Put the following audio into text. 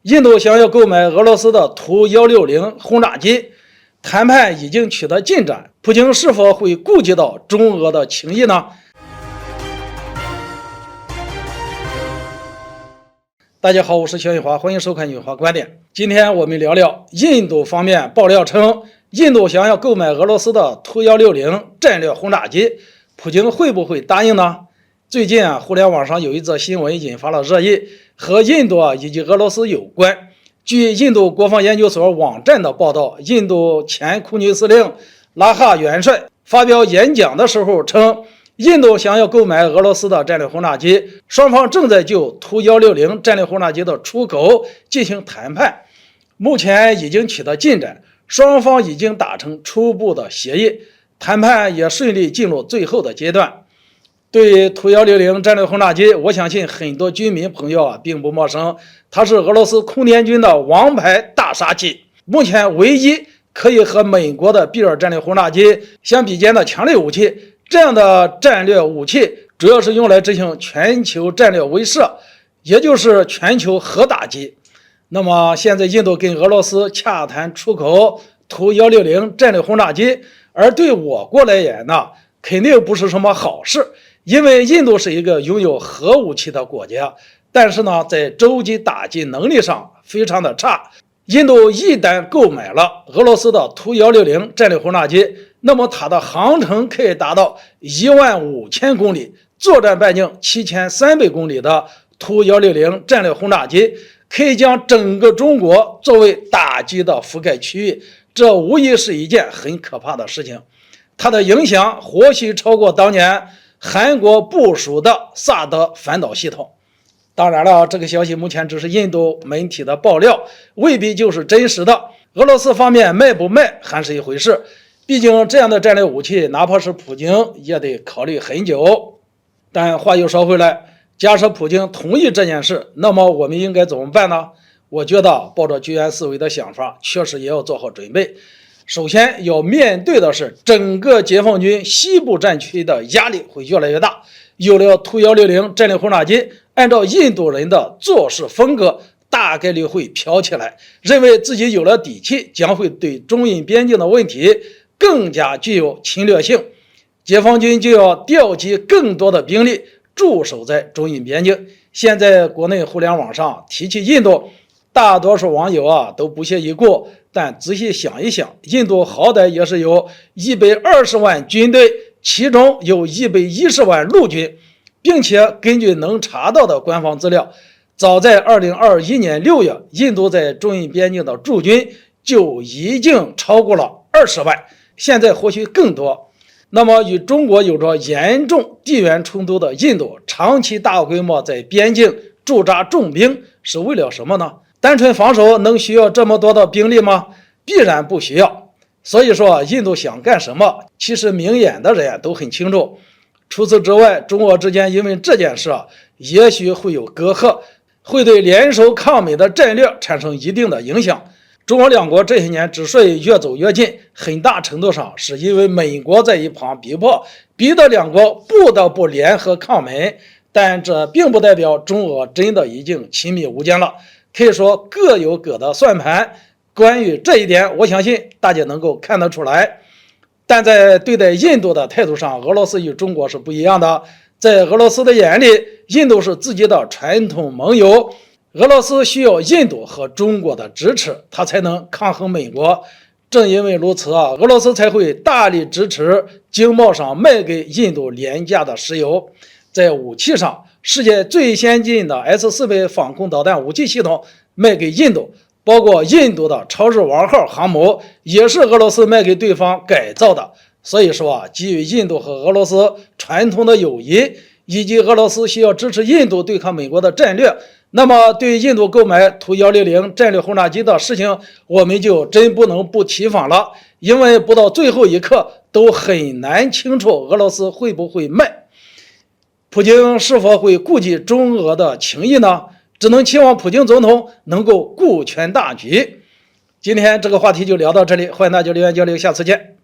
印度想要购买俄罗斯的图160轰炸机，谈判已经取得进展，普京是否会顾及到中俄的情谊呢？大家好，我是肖玉华，欢迎收看玉华观点。今天我们聊聊印度方面爆料称，印度想要购买俄罗斯的图160战略轰炸机，普京会不会答应呢？最近互联网上有一则新闻引发了热议，和印度以及俄罗斯有关。据印度国防研究所网站的报道，印度前空军司令拉哈元帅发表演讲的时候称，印度想要购买俄罗斯的战略轰炸机，双方正在就图160战略轰炸机的出口进行谈判，目前已经取得进展，双方已经达成初步的协议，谈判也顺利进入最后的阶段。对图160战略轰炸机，我相信很多军民朋友并不陌生，它是俄罗斯空天军的王牌大杀器，目前唯一可以和美国的 B-2战略轰炸机相比肩的强力武器。这样的战略武器主要是用来执行全球战略威慑，也就是全球核打击。那么现在印度跟俄罗斯洽谈出口图160战略轰炸机，而对我国来言呢，肯定不是什么好事，因为印度是一个拥有核武器的国家，但是呢，在洲际打击能力上非常的差。印度一旦购买了俄罗斯的图160战略轰炸机，那么它的航程可以达到15000公里，作战半径7300公里的图160战略轰炸机，可以将整个中国作为打击的覆盖区域，这无疑是一件很可怕的事情。它的影响或许超过当年韩国部署的萨德反导系统。当然了，这个消息目前只是印度媒体的爆料，未必就是真实的。俄罗斯方面卖不卖还是一回事，毕竟这样的战略武器，哪怕是普京也得考虑很久。但话又说回来，假设普京同意这件事，那么我们应该怎么办呢？我觉得抱着居安思危的想法，确实也要做好准备。首先要面对的是整个解放军西部战区的压力会越来越大。有了图160战略轰炸机，按照印度人的做事风格，大概率会飘起来，认为自己有了底气，将会对中印边境的问题更加具有侵略性。解放军就要调集更多的兵力驻守在中印边境。现在国内互联网上提起印度，大多数网友都不屑一顾，但仔细想一想，印度好歹也是有120万军队，其中有110万陆军，并且根据能查到的官方资料，早在2021年6月，印度在中印边境的驻军就已经超过了20万，现在或许更多。那么与中国有着严重地缘冲突的印度，长期大规模在边境驻扎重兵是为了什么呢？单纯防守能需要这么多的兵力吗？必然不需要。所以说印度想干什么，其实明眼的人都很清楚。除此之外，中俄之间因为这件事也许会有隔阂，会对联手抗美的战略产生一定的影响。中俄两国这些年之所以越走越近，很大程度上是因为美国在一旁逼迫，逼得两国不得不联合抗美，但这并不代表中俄真的已经亲密无间了，可以说各有各的算盘。关于这一点，我相信大家能够看得出来。但在对待印度的态度上，俄罗斯与中国是不一样的。在俄罗斯的眼里，印度是自己的传统盟友，俄罗斯需要印度和中国的支持，它才能抗衡美国。正因为如此俄罗斯才会大力支持经贸上卖给印度廉价的石油。在武器上，世界最先进的 S-400防空导弹武器系统卖给印度，包括印度的超日王号航母也是俄罗斯卖给对方改造的。所以说基于印度和俄罗斯传统的友谊，以及俄罗斯需要支持印度对抗美国的战略，那么对印度购买图160战略轰炸机的事情，我们就真不能不提防了，因为不到最后一刻都很难清楚俄罗斯会不会卖。普京是否会顾及中俄的情谊呢？只能期望普京总统能够顾全大局。今天这个话题就聊到这里，欢迎大家留言交流，下次见。